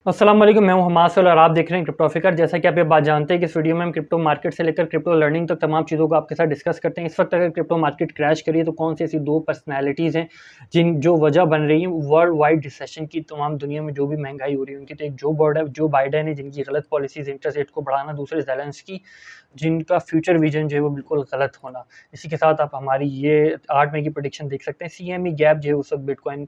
अस्सलाम वालेकुम, मैं हूं हमास और आप देख रहे हैं क्रिप्टोफिकर। जैसा कि आप ये बात जानते हैं कि इस वीडियो में हम क्रिप्टो मार्केट से लेकर क्रिप्टो लर्निंग तक तमाम चीज़ों को आपके साथ डिस्कस करते हैं। इस वक्त अगर क्रिप्टो मार्केट क्रैश करिए तो कौन सी ऐसी दो पर्सनैलिटीज़ हैं जो वजह बन रही हैं वर्ल्ड वाइड रिसेशन की। तमाम दुनिया में जो भी महंगाई हो रही है उनकी, तो एक जो बाइडेन है जिनकी गलत पॉलिसीज इंटरेस्ट रेट को बढ़ाना, दूसरे ज़ेलेंस्की जिनका फ्यूचर विजन जो है वो बिल्कुल गलत होना। इसी के साथ आप हमारी ये 8 मई की प्रेडिक्शन देख सकते हैं। CME गैप जो है उस वक्त बिटकॉइन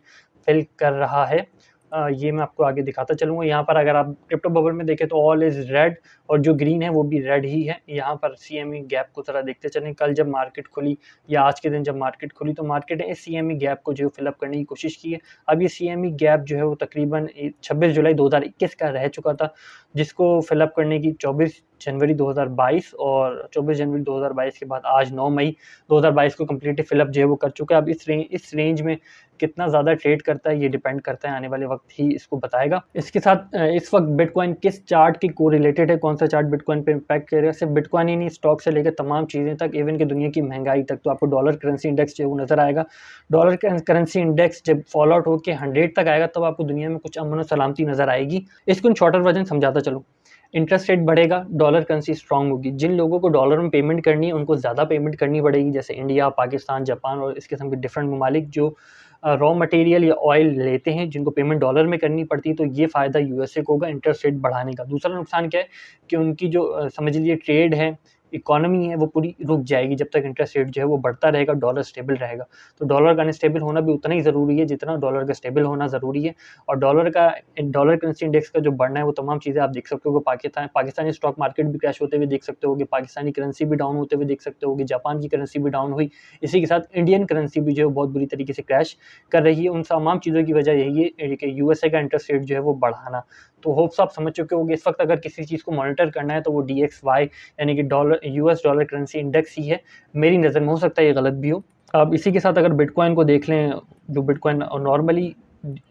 फिल कर रहा है। ये मैं आपको आगे दिखाता चलूँगा। यहाँ पर अगर आप क्रिप्टो बबल में देखें तो ऑल इज़ रेड और जो ग्रीन है वो भी रेड ही है। यहाँ पर CME गैप को ज़रा देखते चलें। कल जब मार्केट खुली या आज के दिन जब मार्केट खुली तो मार्केट ने इस CME गैप को जो है फिलअप करने की कोशिश की है। अब ये CME गैप जो है वो तकरीबन 26 जुलाई 2021 का रह चुका था, जिसको फिलअप करने की 24 जनवरी 2022 और 24 जनवरी 2022 के बाद आज 9 मई 2022 को कम्प्लीटली फिलअप जो है वो कर चुका है। अब इस रेंज में कितना ज़्यादा ट्रेड करता है ये डिपेंड करता है, आने वाले वक्त ही इसको बताएगा। इसके साथ इस वक्त बिटकॉइन किस चार्ट की कोरिलेटेड है, कौन सा चार्ट बिटकॉइन पे इम्पैक्ट करेगा, सिर्फ बिटकॉइन ही नहीं, स्टॉक से लेकर तमाम चीज़ें तक, इवन कि दुनिया की महंगाई तक। तो आपको डॉलर करेंसी इंडेक्स जो है वो नज़र आएगा। डॉलर करेंसी इंडेक्स जब फॉल आउट होकर 100 तक आएगा तब आपको दुनिया में कुछ अमन और सलामती नज़र आएगी। इसको शॉर्टर वर्जन समझाता चलूँ। इंटरेस्ट रेट बढ़ेगा, डॉलर करेंसी स्ट्रांग होगी। जिन लोगों को डॉलर में पेमेंट करनी है उनको ज़्यादा पेमेंट करनी पड़ेगी, जैसे इंडिया, पाकिस्तान, जापान और इस किस्म के डिफरेंट ममालिक जो रॉ मटेरियल या ऑयल लेते हैं, जिनको पेमेंट डॉलर में करनी पड़ती है। तो ये फ़ायदा यूएसए को होगा इंटरेस्ट रेट बढ़ाने का। दूसरा नुकसान क्या है कि उनकी जो समझ लीजिए ट्रेड है, इकोनॉमी है, वो पूरी रुक जाएगी जब तक इंटरेस्ट रेट जो है वो बढ़ता रहेगा, डॉलर स्टेबल रहेगा। तो डॉलर का अनस्टेबल होना भी उतना ही ज़रूरी है जितना डॉलर का स्टेबल होना ज़रूरी है। और डॉलर करेंसी इंडेक्स का जो बढ़ना है वो तमाम चीज़ें आप देख सकते हो कि पाकिस्तानी स्टॉक मार्केट भी क्रैश होते हुए देख सकते हो, पाकिस्तानी करेंसी भी डाउन होते हुए देख सकते हो, जापान की करेंसी भी डाउन हुई। इसी के साथ इंडियन करेंसी भी जो है बहुत बुरी तरीके से क्रैश कर रही है। उन तमाम चीज़ों की वजह यही है कि यूएसए का इंटरेस्ट रेट जो है वो बढ़ाना। तो होप्स आप समझ चुके होंगे। इस वक्त अगर किसी चीज़ को मॉनिटर करना है तो वो DXY यानी कि यूएस डॉलर करेंसी इंडेक्स ही है मेरी नज़र में। हो सकता है ये गलत भी हो। अब इसी के साथ अगर बिटकॉइन को देख लें, जो बिटकॉइन नॉर्मली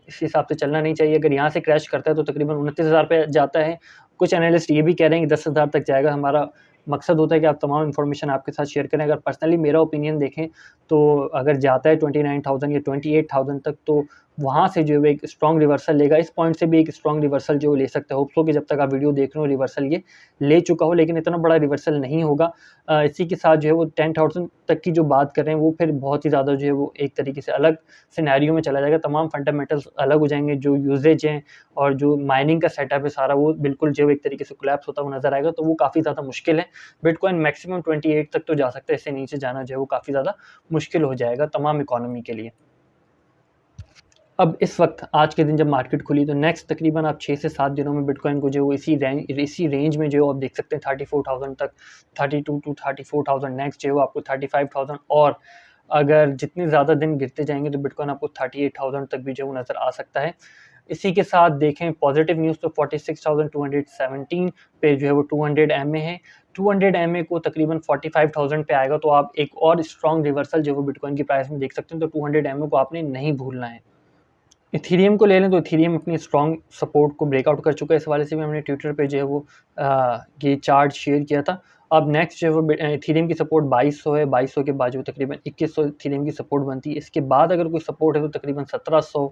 इस हिसाब से चलना नहीं चाहिए। अगर यहाँ से क्रैश करता है तो तकरीबन 29,000 पे जाता है। कुछ एनालिस्ट ये भी कह रहे हैं कि 10,000 तक जाएगा। हमारा मकसद होता है कि आप तमाम इन्फॉर्मेशन आपके साथ शेयर करें। अगर पर्सनली मेरा ओपिनियन देखें तो अगर जाता है 29,000 या 28,000 तक तो वहाँ से जो है एक स्ट्रॉन्ग रिवर्सल लेगा। इस पॉइंट से भी एक स्ट्रॉन्ग रिवर्सल जो ले सकता है। होप्स हो कि जब तक आप वीडियो देख रहे हो रिवर्सल ये ले चुका हो, लेकिन इतना बड़ा रिवर्सल नहीं होगा। इसी के साथ जो है वो 10,000 तक की जो बात कर रहे हैं वो फिर बहुत ही ज़्यादा जो है वो एक तरीके से अलग सिनेरियो में चला जाएगा। तमाम फंडामेंटल्स अलग हो जाएंगे, जो यूजेज हैं और जो माइनिंग का सेटअप है सारा वो बिल्कुल जो एक तरीके से कोलैप्स होता हुआ नजर आएगा। तो वो काफ़ी ज़्यादा मुश्किल है। बिटकॉइन मैक्सिमम 28 तक तो जा सकता है, इससे नीचे जाना जो है वो काफ़ी ज़्यादा मुश्किल हो जाएगा तमाम इकोनॉमी के लिए। अब इस वक्त आज के दिन जब मार्केट खुली तो नेक्स्ट तकरीबन आप 6 से 7 दिनों में बिटकॉइन को जो वो इसी रेंज में जो आप देख सकते हैं 34,000 तक, 32 टू 34,000, नेक्स्ट जो है वो आपको 35,000, और अगर जितने ज़्यादा दिन गिरते जाएंगे तो बिटकॉइन आपको 38,000 तक भी जो वो नज़र आ सकता है। इसी के साथ देखें पॉजिटिव न्यूज़ तो 46,217 पे जो है वो 200 MA है। 200 MA को तकरीबन 45,000 पे आएगा तो आप एक और स्ट्रॉन्ग रिवर्सल जो वो बिटकॉइन की प्राइस में देख सकते हैं। तो 200 MA को आपने नहीं भूलना है। इथीरियम को ले लें तो इथीरियम अपनी स्ट्रॉन्ग सपोर्ट को ब्रेकआउट कर चुका है। इस वाले से भी हमने ट्विटर पे जो है वो ये चार्ट शेयर किया था। अब नेक्स्ट जो है वो इथीरियम की सपोर्ट 2200 है। 2200 के बाद जो तकरीबन 2100 इथीरियम की सपोर्ट बनती है। इसके बाद अगर कोई सपोर्ट है तो तकरीबन 1700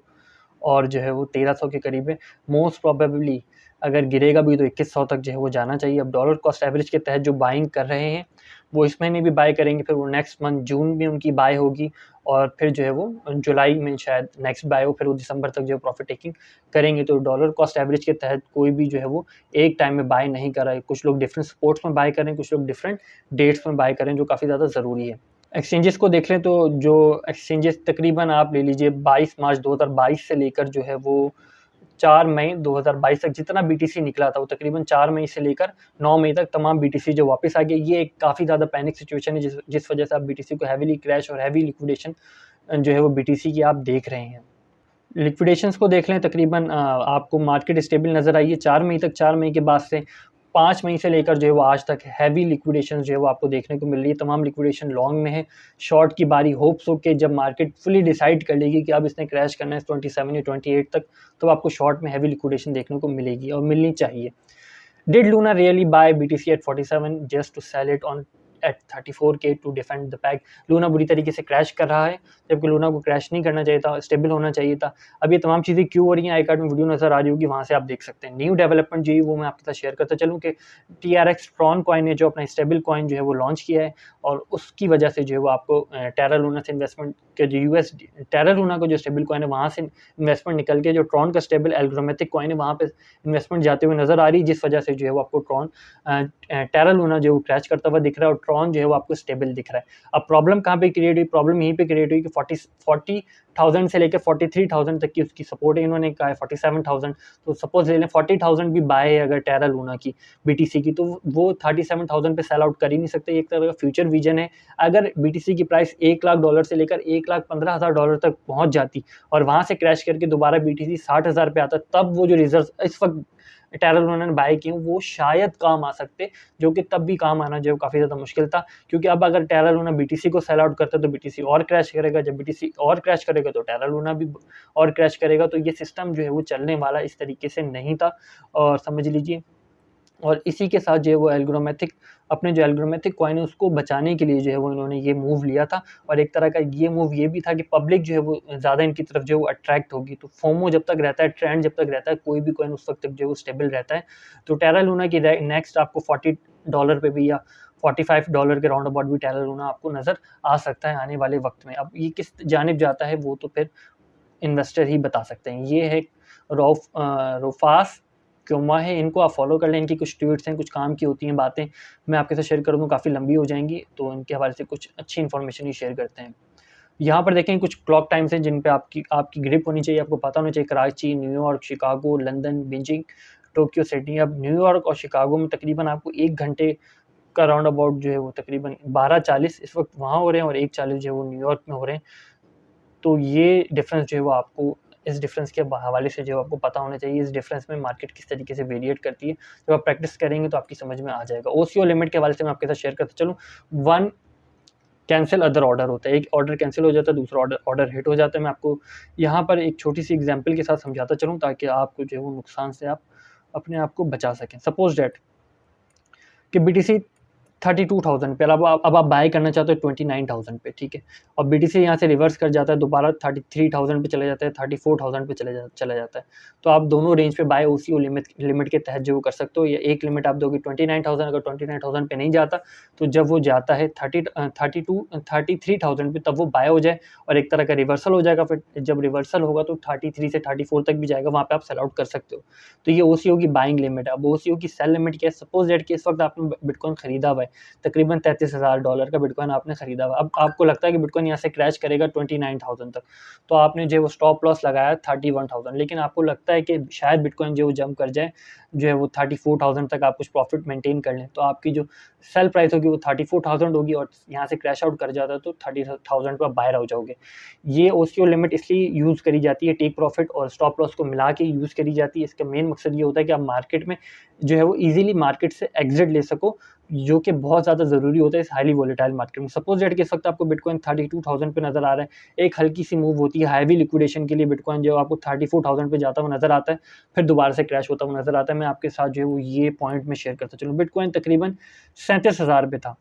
और जो है वो 1300 के करीब है। मोस्ट प्रोबेबली अगर गिरेगा भी तो 2100 तक जो है वो जाना चाहिए। अब डॉलर कॉस्ट एवरेज के तहत जो बाइंग कर रहे हैं वो इस महीने भी बाय करेंगे, फिर वो नेक्स्ट मंथ जून में उनकी बाय होगी और फिर जो है वो जुलाई में शायद नेक्स्ट बाय हो, फिर वो दिसंबर तक जो है प्रॉफिट टेकिंग करेंगे। तो डॉलर कॉस्ट एवरेज के तहत कोई भी जो है वो एक टाइम में बाय नहीं कर रहा है। कुछ लोग डिफरेंट सपोर्ट्स में बाय करें, कुछ लोग डिफरेंट डेट्स में बाय करें, जो काफ़ी ज़्यादा ज़रूरी है। एक्सचेंजेस को देख लें तो जो एक्सचेंजेस तकरीबन आप ले लीजिए 22 मार्च 2022 से लेकर जो है वो 4 मई 2022 तक जितना BTC निकला था वो तकरीबन 4 मई से लेकर 9 मई तक तमाम BTC जो वापस आ गया। ये एक काफ़ी ज़्यादा पैनिक सिचुएशन है जिस वजह से आप BTC को हैवीली क्रैश और हैवी लिक्विडेशन जो है वो BTC की आप देख रहे हैं। लिक्विडेशंस को देख लें तकरीबन आपको मार्केट स्टेबल नज़र आई है 4 मई तक। 4 मई के बाद से 5 मई से लेकर जो है वो आज तक हैवी लिक्विडेशन जो है वो आपको देखने को मिल रही है। तमाम लिक्विडेशन लॉन्ग में है। शॉर्ट की बारी होप्स हो कि जब मार्केट फुली डिसाइड कर लेगी कि अब इसने क्रैश करना है 27 या 28 तक, तो आपको शॉर्ट में हैवी लिक्विडेशन देखने को मिलेगी और मिलनी चाहिए। Did Luna really buy BTC at 47 just to sell it on at 34K to defend the pack. Luna बुरी तरीके से क्रैश कर रहा है, जबकि लूना को क्रैश नहीं करना चाहिए था, स्टेबल होना चाहिए था। अब ये तमाम चीज़ें क्यों हो रही हैं, आई कार्ड में वीडियो नज़र आ रही होगी, वहाँ से आप देख सकते हैं। न्यू डेवलपमेंट जो है वो मैं आपके साथ शेयर करता चलूँ कि TRX ट्रॉन कॉइन ने जो अपना स्टेबल कॉइन जो है वो लॉन्च किया है, और उसकी वजह से जो है वो आपको टेरा लूना से इन्वेस्टमेंट के जो US टेरा लूना का जो स्टेबल कॉइन है वहाँ से इन्वेस्टमेंट निकल के जो ट्रॉन का स्टेबल एल्गोरिथमिक कॉइन है वहाँ पे इन्वेस्टमेंट जाते हुए नजर आ रही है, जिस वजह से जो है वो आपको ट्रॉन टेरा लूना जो क्रैश करता हुआ दिख रहा है और ट्रॉन जो है वो आपको स्टेबल दिख रहा है। अब प्रॉब्लम कहाँ पे क्रिएट हुई, प्रॉब्लम यहीं पे क्रिएट हुई कि 40,000 से लेकर 43,000 तक की उसकी सपोर्ट है, इन्होंने कहा है 47,000, तो सपोज ले लें 40,000 भी बाय है अगर टेरा लूना की BTC की, तो वो 37,000 पे सेल आउट कर ही नहीं सकते। एक तरह का फ्यूचर विजन है। अगर BTC की प्राइस $1,00,000 से लेकर $1,15,000 तक पहुंच जाती और वहां से क्रैश करके दोबारा BTC 60,000 पे आता, तब वो जो रिजर्व इस वक्त टेरा लूना ने बाय किए वो शायद काम आ सकते, जो कि तब भी काम आना जो काफ़ी ज़्यादा मुश्किल था, क्योंकि अब अगर टेरा लूना BTC को सेल आउट करता है तो BTC और क्रैश करेगा, जब BTC और क्रैश करेगा तो टेरा लूना भी और क्रैश करेगा। तो ये सिस्टम जो है वो चलने वाला इस तरीके से नहीं था, और समझ लीजिए। और इसी के साथ जो है वो एल्गोरिथमिक अपने जो एल्गोरिथमिक कॉइन है उसको बचाने के लिए जो है वो इन्होंने ये मूव लिया था, और एक तरह का ये मूव ये भी था कि पब्लिक जो है वो ज़्यादा इनकी तरफ जो है वो अट्रैक्ट होगी। तो फोमो जब तक रहता है, ट्रेंड जब तक रहता है, कोई भी कॉइन उस वक्त तक जो है वो स्टेबल रहता है। तो टेरा लूना की नेक्स्ट आपको $40 पे भी या $45 के राउंड अबाउट भी टेरा लूना आपको नज़र आ सकता है आने वाले वक्त में। अब ये किस जानिब जाता है वो तो फिर इन्वेस्टर ही बता सकते हैं। ये है रोफास क्योमा है, इनको आप फॉलो कर लें, इनकी कुछ ट्वीट्स हैं, कुछ काम की होती हैं बातें, मैं आपके साथ शेयर कर दूँ, काफ़ी लंबी हो जाएंगी, तो इनके हवाले से कुछ अच्छी इन्फॉर्मेशन ही शेयर करते हैं। यहाँ पर देखें कुछ क्लॉक टाइम्स हैं जिन पे आपकी ग्रिप होनी चाहिए, आपको पता होना चाहिए। Karachi, New York, Chicago, London, Beijing, Tokyo, Sydney. अब न्यूयॉर्क और शिकागो में तकरीबन आपको 1 घंटे का राउंड अबाउट जो है वो तकरीबन 12:40 इस वक्त वहाँ हो रहे हैं और 1:40 जो है वो न्यूयॉर्क में हो रहे हैं। तो ये डिफरेंस जो है वो आपको इस डिफरेंस के हवाले से जो आपको पता होना चाहिए, इस डिफरेंस में मार्केट किस तरीके से वेरिएट करती है। जब आप प्रैक्टिस करेंगे तो आपकी समझ में आ जाएगा। OCO लिमिट के हवाले से मैं आपके साथ शेयर करता चलूँ। 1 कैंसिल अदर ऑर्डर होता है, एक ऑर्डर कैंसिल हो जाता है, दूसरा ऑर्डर हिट हो जाता है। मैं आपको यहाँ पर एक छोटी सी एग्जांपल के साथ समझाता चलूँ ताकि आपको जो है वो नुकसान से आप अपने आप को बचा सकें। सपोज डेट कि BTC 32,000 पे, अब आप बाय करना चाहते हो 29,000 पे, ठीक है, और BTC यहाँ से रिवर्स कर जाता है, दोबारा 33,000 पे चले जाता है, 34,000 पे चला जाता है। तो आप दोनों रेंज पे बाय OCO लिमिट के तहत जो कर सकते हो। या एक लिमिट आप दोगे 29,000, अगर 29,000 पे नहीं जाता तो जब वो जाता है 33,000 पे तब वो बाय हो जाए, और एक तरह का रिवर्सल हो जाएगा। फिर जब रिवर्सल होगा तो 33 से 34 तक भी जाएगा, वहाँ पे आप सेल आउट कर सकते हो। तो ये OCO की बाइंग लिमिट है। अब OCO की सेल लिमिट क्या है? सपोज डेट कि इस वक्त आपने बिटकॉइन खरीदा हुआ है, तकरीबन $33,000 का बिटकॉइन आपने खरीदा हुआ। अब आपको लगता है कि बिटकॉइन यहाँ से क्रैश करेगा 29,000 तक, तो आपने जो है वो स्टॉप लॉस लगाया 31,000, लेकिन आपको लगता है कि शायद बिटकॉइन जो जंप कर जाए, जो है वो 34,000 तक आप कुछ प्रॉफिट मेंटेन कर लें, तो आपकी जो सेल प्राइस होगी वो 34,000 होगी, और यहाँ से क्रैश आउट कर जाता है तो 30,000 पर आप बाहर हो जाओगे। ये OCO लिमिट इसलिए यूज़ करी जाती है, टेक प्रॉफिट और स्टॉप लॉस को मिला के यूज़ करी जाती है। इसका मेन मकसद ये होता है कि आप मार्केट में जो है वो ईजिली मार्केट से एग्जिट ले सको, जो कि बहुत ज़्यादा ज़रूरी होता है इस हाईली वोलेटाइल मार्केट में। सपोज डेट के इस वक्त आपको बिटकॉइन 32,000 पे नज़र आ रहा है, एक हल्की सी मूव होती है हैवी लिक्विडेशन के लिए, बिटकॉइन जो आपको 34,000 पे जाता हुआ नज़र आता है, फिर दोबारा से क्रैश होता हुआ नज़र आता है। मैं आपके साथ जो है वो ये पॉइंट में शेयर करता चलूँ। बिटकॉइन तकरीबन 37,000 पे था,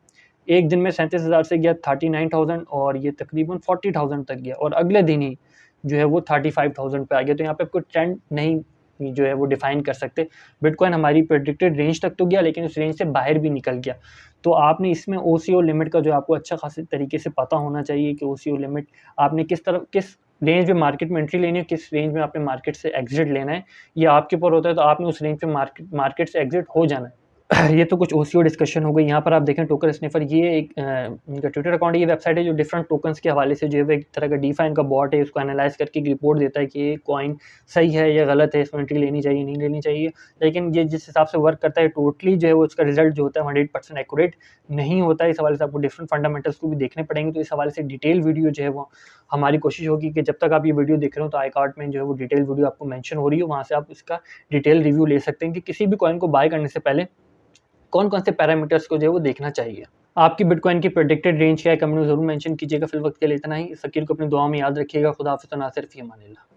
एक दिन में 37,000 से गया 39,000, और ये तकरीबन 40,000 तक गया, और अगले दिन ही जो है वो 35,000 पे आ गया। तो यहाँ पे आपको ट्रेंड नहीं जो है वो डिफाइन कर सकते। बिटकॉइन हमारी प्रेडिक्टेड रेंज तक तो गया, लेकिन उस रेंज से बाहर भी निकल गया। तो आपने इसमें OCO लिमिट का जो आपको अच्छा खासी तरीके से पता होना चाहिए कि OCO लिमिट आपने किस रेंज में मार्केट में एंट्री लेनी है, किस रेंज में आपने मार्केट से एग्जिट लेना है, ये आपके ऊपर होता है। तो आपने उस रेंज पे मार्केट से एग्जिट हो जाना है। ये तो कुछ OCO डिस्कशन हो गई। यहाँ पर आप देखें टोकन स्निफर, ये एक इनका ट्विटर अकाउंट, ये वेबसाइट है जो डिफरेंट टोकन्स के हवाले से जो है एक तरह का DeFi का बॉट है, उसको एनालाइज करके एक रिपोर्ट देता है कि ये कॉइन सही है या गलत है, इसमें एंट्री लेनी चाहिए नहीं लेनी चाहिए। लेकिन ये जिस हिसाब से वर्क करता है टोटली जो है वो उसका रिजल्ट जो होता है 100% एक्यूरेट नहीं होता है। इस हवाले से आपको डिफरेंट फंडामेंटल्स को भी देखने पड़ेंगे। तो इस हवाले से डिटेल वीडियो जो है वो हमारी कोशिश होगी कि जब तक आप ये वीडियो देख रहे हो तो आई कार्ड में जो है वो डिटेल वीडियो आपको मेंशन हो रही हो, वहाँ से आप इसका डिटेल रिव्यू ले सकते हैं कि किसी भी कॉइन को बाय करने से पहले कौन कौन से पैरामीटर्स को जो है वो देखना चाहिए। आपकी बिटकॉइन की प्रेडिक्टेड रेंज क्या है, कमेंट में जरूर मेंशन कीजिएगा। फिल वक्त के लिए इतना ही। फकीर को अपनी दुआ में याद रखिएगा। खुदा हाफिज़, नासिर फी अमानिल्लाह।